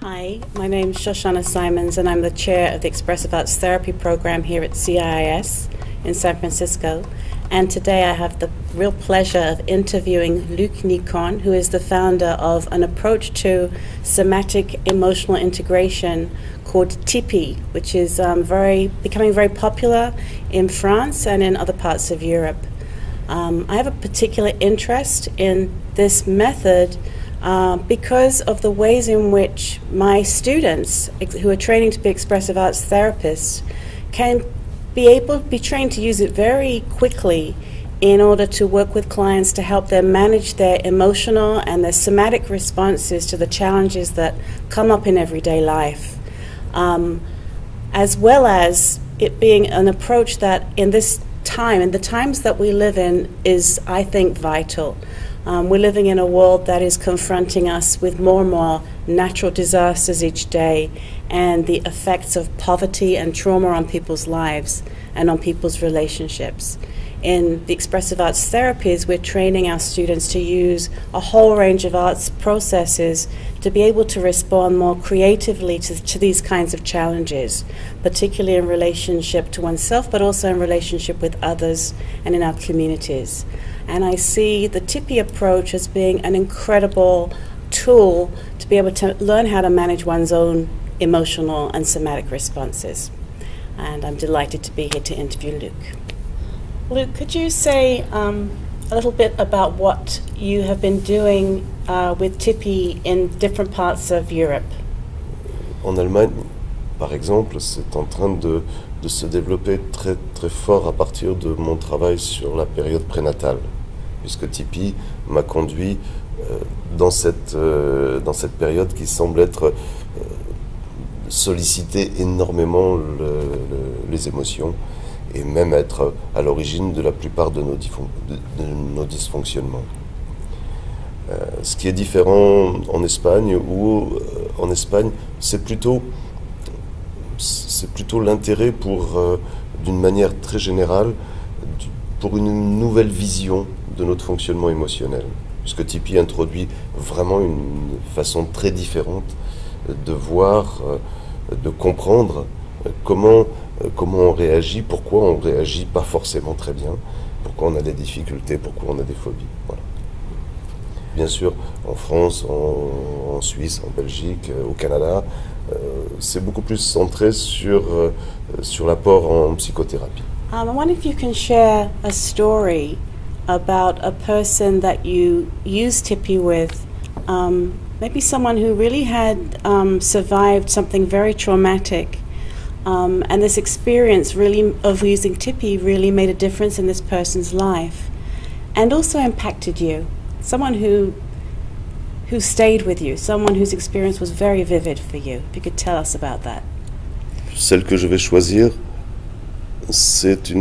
Hi, my name is Shoshana Simons and I'm the chair of the Expressive Arts Therapy program here at CIIS in San Francisco. And today I have the real pleasure of interviewing Luc Nicon, who is the founder of an approach to somatic emotional integration called TIPI, which is becoming very popular in France and in other parts of Europe. I have a particular interest in this method because of the ways in which my students who are training to be expressive arts therapists can be trained to use it very quickly in order to work with clients to help them manage their emotional and their somatic responses to the challenges that come up in everyday life, as well as it being an approach that in this time, in the times that we live in, is, I think, vital. We're living in a world that is confronting us with more and more natural disasters each day and the effects of poverty and trauma on people's lives and on people's relationships. In the expressive arts therapies, we're training our students to use a whole range of arts processes to be able to respond more creatively to these kinds of challenges, particularly in relationship to oneself, but also in relationship with others and in our communities. And I see the TIPI approach as being an incredible tool to be able to learn how to manage one's own emotional and somatic responses. And I'm delighted to be here to interview Luc. Luc, could you say a little bit about what you have been doing with TIPI in different parts of Europe? En Allemagne, par exemple, c'est en train de se développer très, très fort à partir de mon travail sur la période prénatale, puisque TIPI m'a conduit dans cette période qui semble être solliciter énormément les émotions et même être à l'origine de la plupart de nos dysfonctionnements. Ce qui est différent en Espagne, où en Espagne c'est plutôt l'intérêt pour, d'une manière très générale, pour une nouvelle vision de notre fonctionnement émotionnel, puisque TIPI introduit vraiment une façon très différente de voir, de comprendre comment on réagit, pourquoi on réagit pas forcément très bien, pourquoi on a des difficultés, pourquoi on a des phobies. Voilà. Bien sûr, en France, en Suisse, en Belgique, au Canada, c'est beaucoup plus centré sur l'apport en psychothérapie. I wonder if you can share a story about a person that you used TIPI with, maybe someone who really had survived something very traumatic, and this experience really of using TIPI really made a difference in this person's life and also impacted you. Someone who stayed with you, someone whose experience was very vivid for you. If you could tell us about that. Celle que je vais choisir, c'est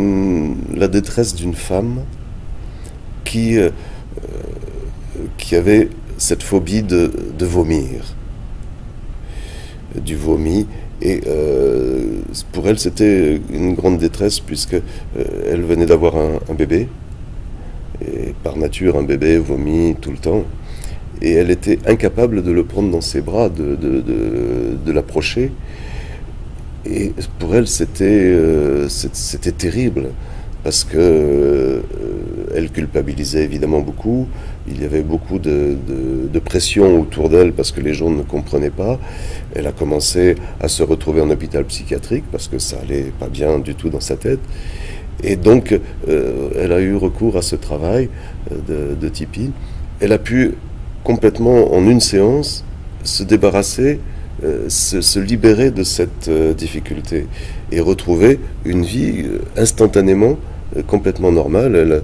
la détresse d'une femme qui avait cette phobie de vomir, du vomi, et pour elle c'était une grande détresse puisque elle venait d'avoir un bébé, et par nature un bébé vomit tout le temps, et elle était incapable de le prendre dans ses bras, de l'approcher, et pour elle c'était terrible. Parce que elle culpabilisait évidemment beaucoup, il y avait beaucoup de pression autour d'elle parce que les gens ne comprenaient pas. Elle a commencé à se retrouver en hôpital psychiatrique parce que ça allait pas bien du tout dans sa tête. Et donc elle a eu recours à ce travail de TIPI. Elle a pu complètement en une séance se débarrasser, se libérer de cette difficulté et retrouver une vie instantanément complètement normale.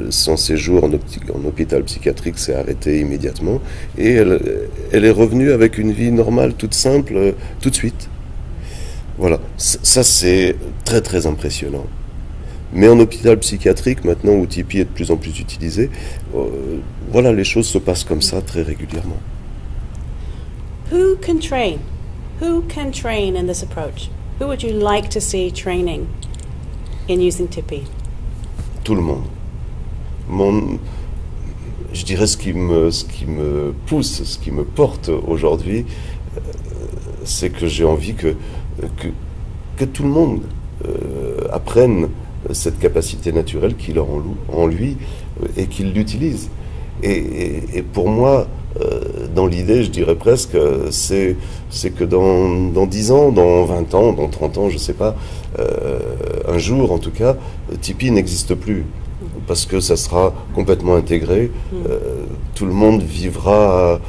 Son séjour en hôpital psychiatrique s'est arrêté immédiatement et elle est revenue avec une vie normale, toute simple, tout de suite. Voilà, ça c'est très très impressionnant. Mais en hôpital psychiatrique, maintenant où TIPI est de plus en plus utilisé, voilà, les choses se passent comme ça très régulièrement. Who can train? Who can train in this approach? Who would you like to see training in using TIPI? Tout le monde. Je dirais ce qui me pousse, ce qui me porte aujourd'hui, c'est que j'ai envie que tout le monde apprenne cette capacité naturelle qu'il a en lui et qu'il l'utilise. Et pour moi, dans l'idée, je dirais presque, c'est que dans 10 ans, dans 20 ans, dans 30 ans, je ne sais pas, un jour en tout cas, Tipeee n'existe plus. Parce que ça sera complètement intégré, tout le monde vivra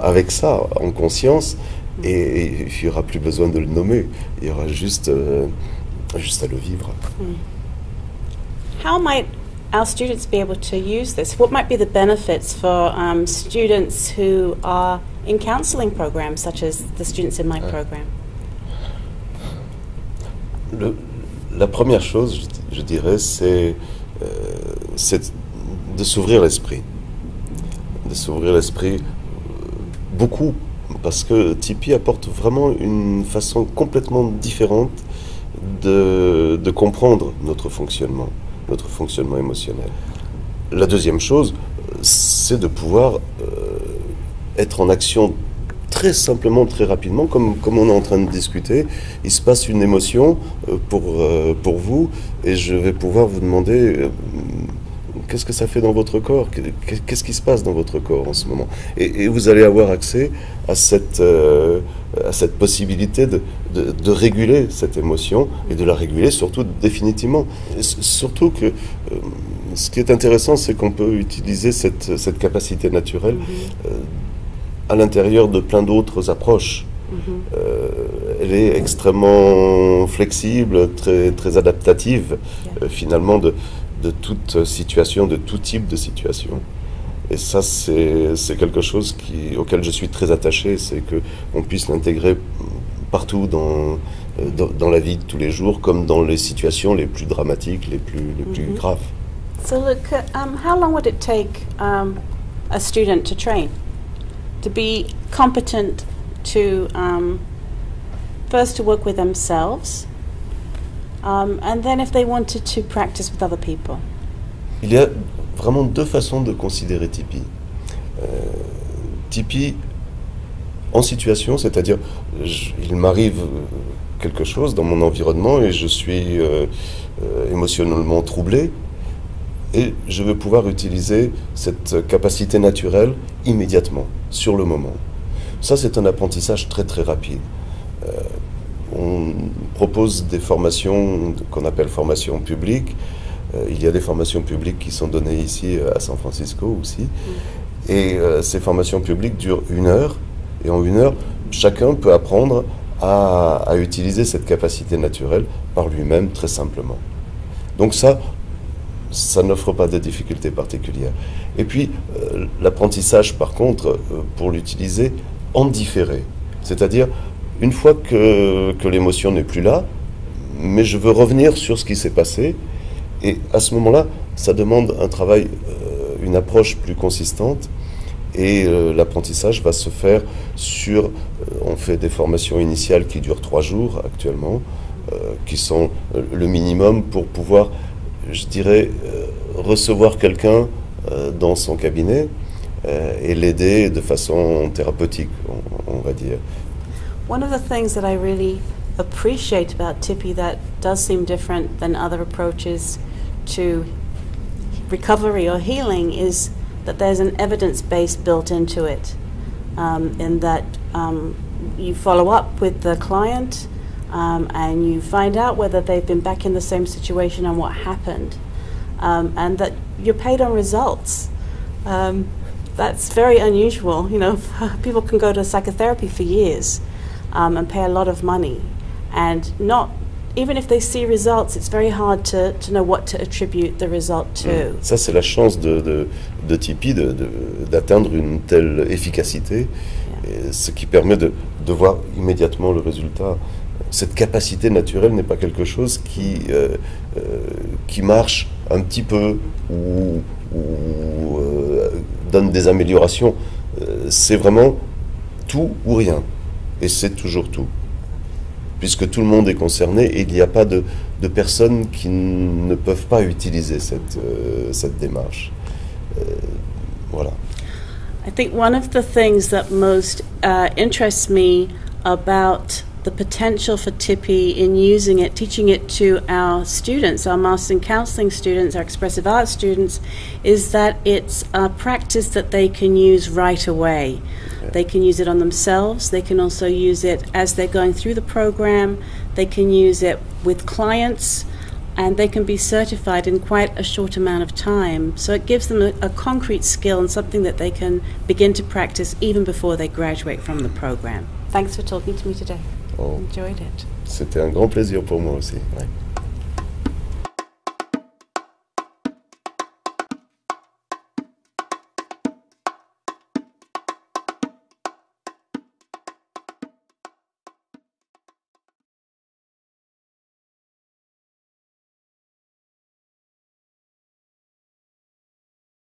avec ça, en conscience, et il n'y aura plus besoin de le nommer, il y aura juste à le vivre. How might our students be able to use this? What might be the benefits for students who are in counseling programs, such as the students in my program? La première chose, je dirais, c'est de s'ouvrir l'esprit. De s'ouvrir l'esprit beaucoup, parce que Tipeee apporte vraiment une façon complètement différente de comprendre notre fonctionnement émotionnel. La deuxième chose, c'est de pouvoir être en action très simplement, très rapidement, comme on est en train de discuter. Il se passe une émotion pour vous, et je vais pouvoir vous demander qu'est-ce que ça fait dans votre corps, qu'est-ce qui se passe dans votre corps en ce moment. Et vous allez avoir accès à cette possibilité de réguler cette émotion, et de la réguler surtout définitivement. Et surtout que ce qui est intéressant, c'est qu'on peut utiliser cette capacité naturelle à l'intérieur de plein d'autres approches. Elle est extrêmement flexible, très adaptative, finalement, de toute situation, de tout type de situation. Et ça, c'est quelque chose auquel je suis très attaché, c'est qu'on puisse l'intégrer partout dans la vie de tous les jours, comme dans les situations les plus dramatiques, les plus graves. So look, how long would it take a student to train? To be competent to first to work with themselves, and then if they wanted to practice with other people. Il y a vraiment deux façons de considérer Tipeee. Tipeee en situation, c'est-à-dire il m'arrive quelque chose dans mon environnement et je suis émotionnellement troublé, et je veux pouvoir utiliser cette capacité naturelle immédiatement, sur le moment. Ça, c'est un apprentissage très très rapide. On propose des formations qu'on appelle formations publiques. Il y a des formations publiques qui sont données ici à San Francisco aussi. Et ces formations publiques durent 1 heure. Et en 1 heure, chacun peut apprendre à utiliser cette capacité naturelle par lui-même très simplement. Donc ça n'offre pas de difficultés particulières. Et puis, l'apprentissage, par contre, pour l'utiliser en différé. C'est-à-dire, une fois que l'émotion n'est plus là, mais je veux revenir sur ce qui s'est passé, et à ce moment-là, ça demande un travail, une approche plus consistante, et l'apprentissage va se faire sur... on fait des formations initiales qui durent 3 jours actuellement, qui sont le minimum pour pouvoir, je dirais, recevoir quelqu'un dans son cabinet et l'aider de façon thérapeutique, on va dire. One of the things that I really appreciate about Tipeee that does seem different than other approaches to recovery or healing is that there's an evidence base built into it, in that you follow up with the client and you find out whether they've been back in the same situation and what happened, and that you're paid on results. That's very unusual. You know, people can go to psychotherapy for years and pay a lot of money, and not even if they see results, it's very hard to know what to attribute the result to. Ça, c'est la chance de Tipeee d'atteindre une telle efficacité, et ce qui permet de voir immédiatement le résultat. Cette capacité naturelle n'est pas quelque chose qui marche un petit peu ou donne des améliorations. C'est vraiment tout ou rien. Et c'est toujours tout. Puisque tout le monde est concerné et il n'y a pas de personnes qui ne peuvent pas utiliser cette démarche. Voilà. I think one of the things that most interests me about the potential for Tipi in using it, teaching it to our students, our Masters in Counseling students, our Expressive Arts students, is that it's a practice that they can use right away. Yeah. They can use it on themselves. They can also use it as they're going through the program. They can use it with clients, and they can be certified in quite a short amount of time. So it gives them a concrete skill and something that they can begin to practice even before they graduate from the program. Thanks for talking to me today. Oh, Enjoyed it. c'était un grand plaisir pour moi aussi. Ouais.